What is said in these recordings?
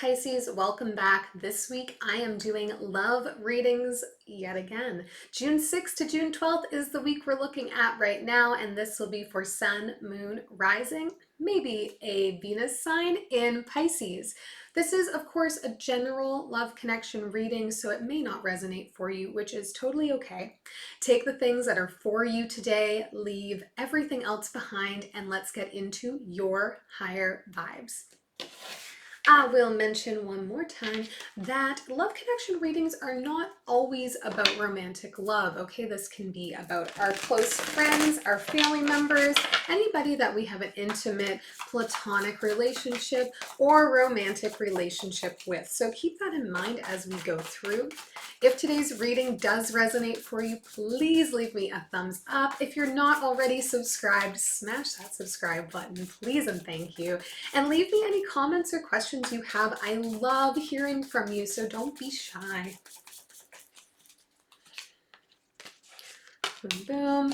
Pisces, welcome back. This week I am doing love readings yet again. June 6th to June 12th is the week we're looking at right now, and this will be for Sun, Moon, Rising, maybe a Venus sign in Pisces. This is, of course, a general love connection reading, so it may not resonate for you, which is totally okay. Take the things that are for you today, leave everything else behind, and let's get into your higher vibes. I will mention one more time that love connection readings are not always about romantic love, okay? This can be about our close friends, our family members, anybody that we have an intimate platonic relationship or romantic relationship with. So keep that in mind as we go through. If today's reading does resonate for you, please leave me a thumbs up. If you're not already subscribed, smash that subscribe button, please and thank you. And leave me any comments or questions you have. I love hearing from you, so don't be shy. Boom, boom.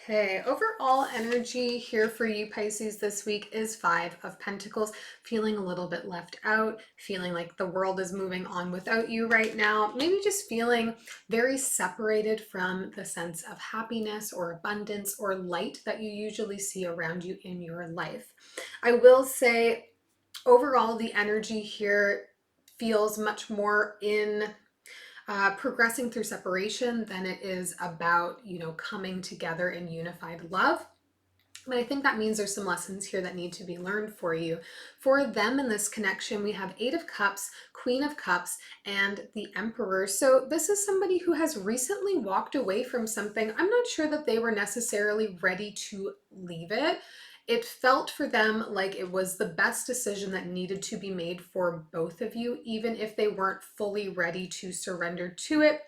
Okay, overall energy here for you Pisces this week is Five of Pentacles, feeling a little bit left out, feeling like the world is moving on without you right now, maybe just feeling very separated from the sense of happiness or abundance or light that you usually see around you in your life. I will say overall the energy here feels much more in progressing through separation than it is about, coming together in unified love. But I think that means there's some lessons here that need to be learned for you. For them in this connection, we have Eight of Cups, Queen of Cups, and the Emperor. So this is somebody who has recently walked away from something. I'm not sure that they were necessarily ready to leave it. It felt for them like it was the best decision that needed to be made for both of you, even if they weren't fully ready to surrender to it.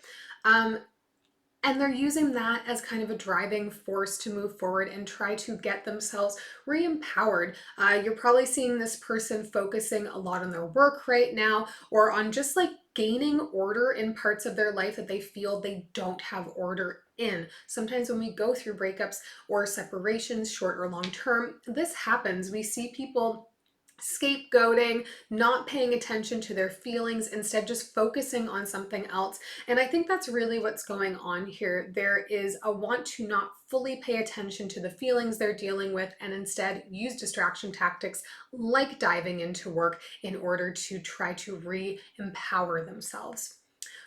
And they're using that as kind of a driving force to move forward and try to get themselves re-empowered. You're probably seeing this person focusing a lot on their work right now, or on just like gaining order in parts of their life that they feel they don't have order in. Sometimes when we go through breakups or separations, short or long term, this happens. We see people scapegoating, not paying attention to their feelings, instead just focusing on something else. And I think that's really what's going on here. There is a want to not fully pay attention to the feelings they're dealing with and instead use distraction tactics like diving into work in order to try to re-empower themselves.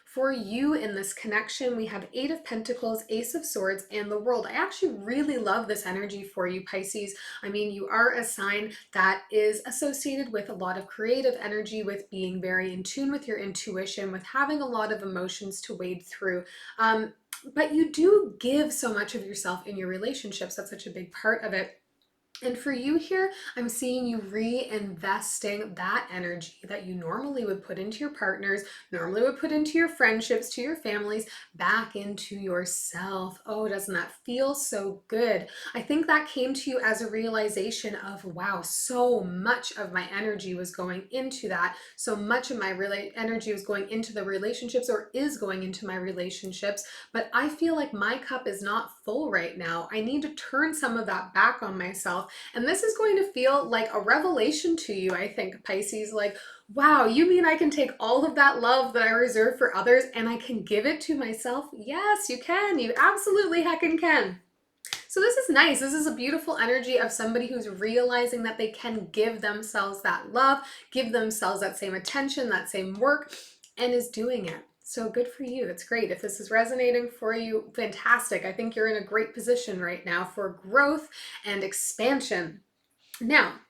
For you in this connection, we have Eight of Pentacles, Ace of Swords, and the World. I actually really love this energy for you, Pisces. I mean, you are a sign that is associated with a lot of creative energy, with being very in tune with your intuition, with having a lot of emotions to wade through. But you do give so much of yourself in your relationships. That's such a big part of it. And for you here, I'm seeing you reinvesting that energy that you normally would put into your partners, normally would put into your friendships, to your families, back into yourself. Oh, doesn't that feel so good? I think that came to you as a realization of, wow, so much of my energy was going into that. So much of my energy was going into the relationships, or is going into my relationships. But I feel like my cup is not full right now. I need to turn some of that back on myself. And this is going to feel like a revelation to you, I think, Pisces. Like, wow, you mean I can take all of that love that I reserve for others and I can give it to myself? Yes, you can. You absolutely heckin' can. So this is nice. This is a beautiful energy of somebody who's realizing that they can give themselves that love, give themselves that same attention, that same work, and is doing it. So good for you. It's great. If this is resonating for you, fantastic. I think you're in a great position right now for growth and expansion. Now,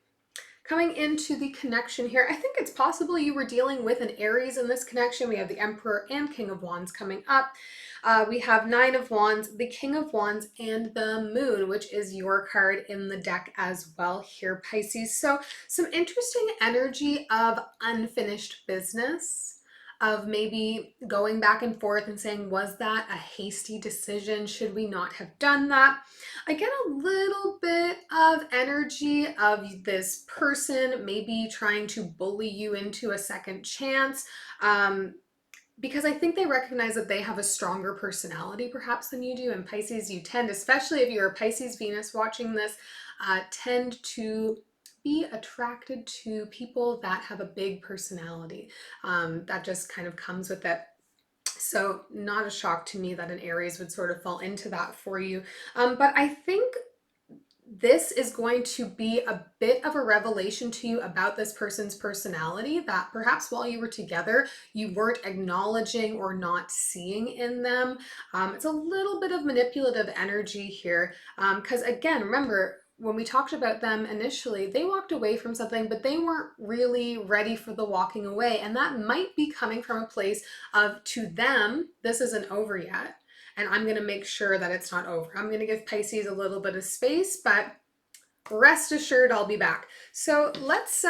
coming into the connection here, I think it's possible you were dealing with an Aries in this connection. We have the Emperor and King of Wands coming up. We have Nine of Wands, the King of Wands, and the Moon, which is your card in the deck as well here, Pisces. So some interesting energy of unfinished business, of maybe going back and forth and saying, was that a hasty decision? Should we not have done that? I get a little bit of energy of this person maybe trying to bully you into a second chance. because I think they recognize that they have a stronger personality perhaps than you do. And Pisces, you tend, especially if you're a Pisces Venus watching this, tend to be attracted to people that have a big personality. That just kind of comes with it. So not a shock to me that an Aries would sort of fall into that for you. But I think this is going to be a bit of a revelation to you about this person's personality that perhaps while you were together, you weren't acknowledging or not seeing in them. It's a little bit of manipulative energy here. Because again, remember, when we talked about them initially, they walked away from something, but they weren't really ready for the walking away. And that might be coming from a place of, to them, this isn't over yet. And I'm going to make sure that it's not over. I'm going to give Pisces a little bit of space, but rest assured I'll be back. So let's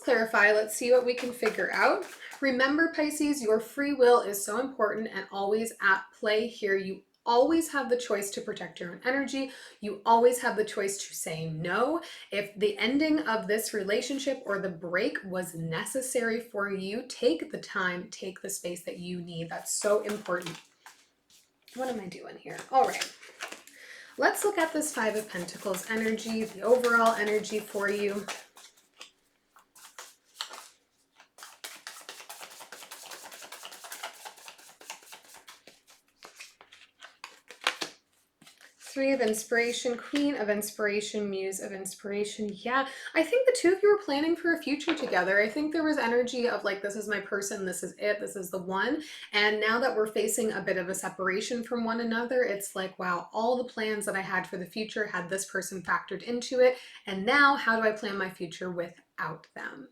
clarify. Let's see what we can figure out. Remember, Pisces, your free will is so important and always at play here. You always have the choice to protect your own energy. You always have the choice to say no. If the ending of this relationship or the break was necessary for you, take the time, take the space that you need. That's so important. What am I doing here? All right. Let's look at this Five of Pentacles energy, the overall energy for you. Three of Inspiration, Queen of Inspiration, Muse of Inspiration. Yeah, I think the two of you were planning for a future together. I think there was energy of like, this is my person, this is it, this is the one. And now that we're facing a bit of a separation from one another, it's like, wow, all the plans that I had for the future had this person factored into it. And now how do I plan my future without them?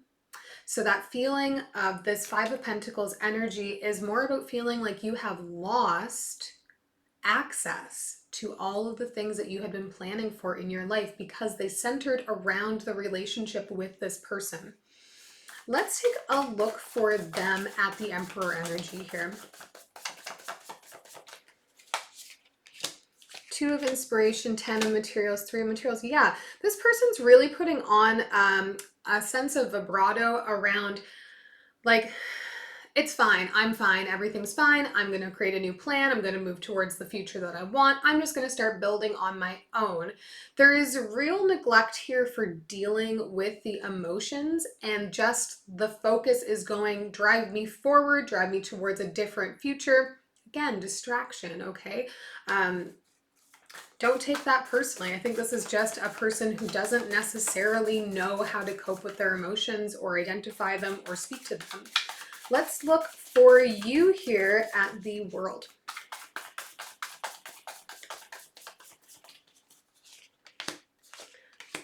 So that feeling of this Five of Pentacles energy is more about feeling like you have lost access to all of the things that you had been planning for in your life because they centered around the relationship with this person. Let's take a look for them at the Emperor energy here. Two of Inspiration, 10 of Materials, 3 of Materials. Yeah, this person's really putting on a sense of vibrato around like, it's fine, I'm fine, everything's fine, I'm going to create a new plan, I'm going to move towards the future that I want, I'm just going to start building on my own. There is real neglect here for dealing with the emotions, and just the focus is going, drive me forward, drive me towards a different future. Again, distraction, okay? Don't take that personally. I think this is just a person who doesn't necessarily know how to cope with their emotions or identify them or speak to them. Let's look for you here at the World.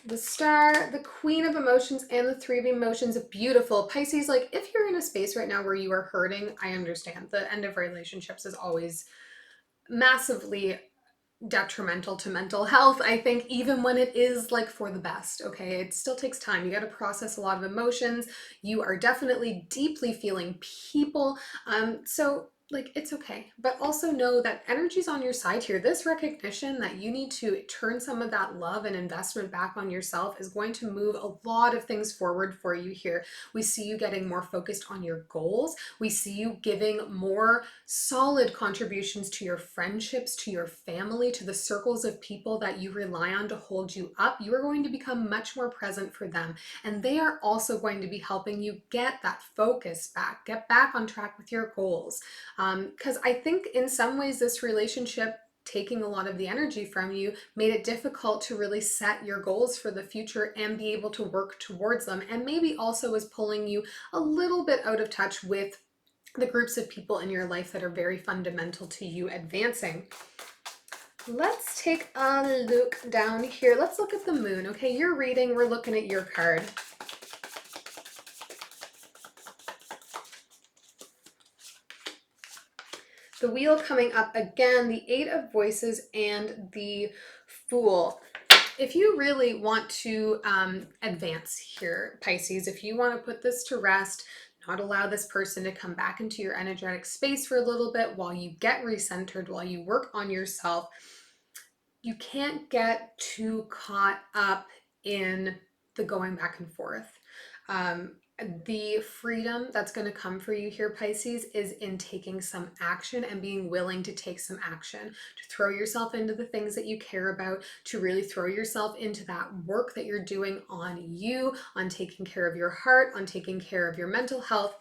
The Star, the Queen of Emotions, and the Three of Emotions. Beautiful. Pisces, like if you're in a space right now where you are hurting, I understand. The end of relationships is always massively detrimental to mental health. I think even when it is like for the best, okay, it still takes time. You got to process a lot of emotions. You are definitely deeply feeling people. So like it's okay, but also know that energy's on your side here. This recognition that you need to turn some of that love and investment back on yourself is going to move a lot of things forward for you here. We see you getting more focused on your goals. We see you giving more solid contributions to your friendships, to your family, to the circles of people that you rely on to hold you up. You are going to become much more present for them. And they are also going to be helping you get that focus back, get back on track with your goals. Because I think in some ways this relationship taking a lot of the energy from you made it difficult to really set your goals for the future and be able to work towards them, and maybe also is pulling you a little bit out of touch with the groups of people in your life that are very fundamental to you advancing. Let's take a look down here. Let's look at the Moon. Okay, you're reading, we're looking at your card. The Wheel coming up again, the Eight of Voices and the Fool. If you really want to advance here, Pisces, if you want to put this to rest, not allow this person to come back into your energetic space for a little bit while you get recentered, while you work on yourself, you can't get too caught up in the going back and forth. The freedom that's going to come for you here, Pisces, is in taking some action and being willing to take some action, to throw yourself into the things that you care about, to really throw yourself into that work that you're doing on you, on taking care of your heart, on taking care of your mental health.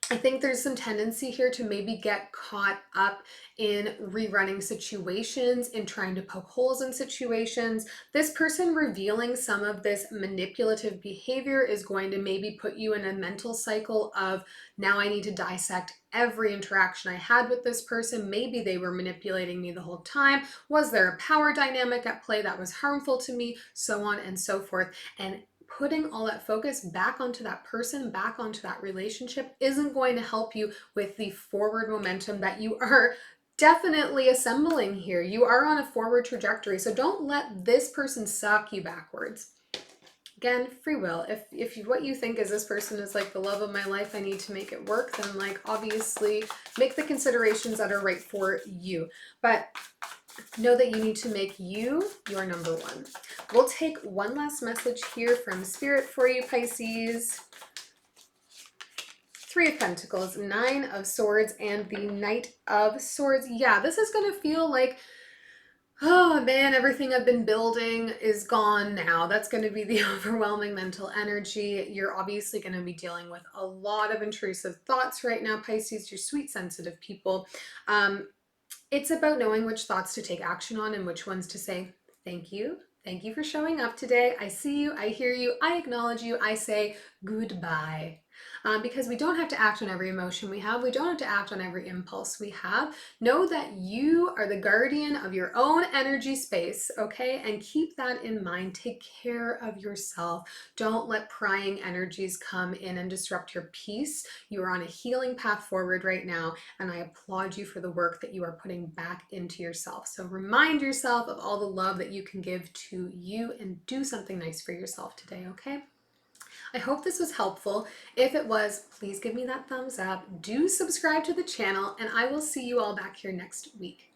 I think there's some tendency here to maybe get caught up in rerunning situations, in trying to poke holes in situations. This person revealing some of this manipulative behavior is going to maybe put you in a mental cycle of, now I need to dissect every interaction I had with this person. Maybe they were manipulating me the whole time. Was there a power dynamic at play that was harmful to me? So on and so forth. And putting all that focus back onto that person, back onto that relationship, isn't going to help you with the forward momentum that you are definitely assembling here. You are on a forward trajectory, so don't let this person suck you backwards. Again, free will. If what you think is, this person is like the love of my life, I need to make it work, then like obviously make the considerations that are right for you. But know that you need to make you your number one. We'll take one last message here from Spirit for you, Pisces. Three of Pentacles, Nine of Swords, and the Knight of Swords. Yeah, this is going to feel like, oh man, everything I've been building is gone now. That's going to be the overwhelming mental energy. You're obviously going to be dealing with a lot of intrusive thoughts right now, Pisces. You're sweet, sensitive people. It's about knowing which thoughts to take action on and which ones to say, thank you. Thank you for showing up today. I see you, I hear you, I acknowledge you, I say goodbye. Because we don't have to act on every emotion we have. We don't have to act on every impulse we have. Know that you are the guardian of your own energy space, okay? And keep that in mind. Take care of yourself. Don't let prying energies come in and disrupt your peace. You are on a healing path forward right now, and I applaud you for the work that you are putting back into yourself. So remind yourself of all the love that you can give to you and do something nice for yourself today, okay? I hope this was helpful. If it was, please give me that thumbs up. Do subscribe to the channel, and I will see you all back here next week.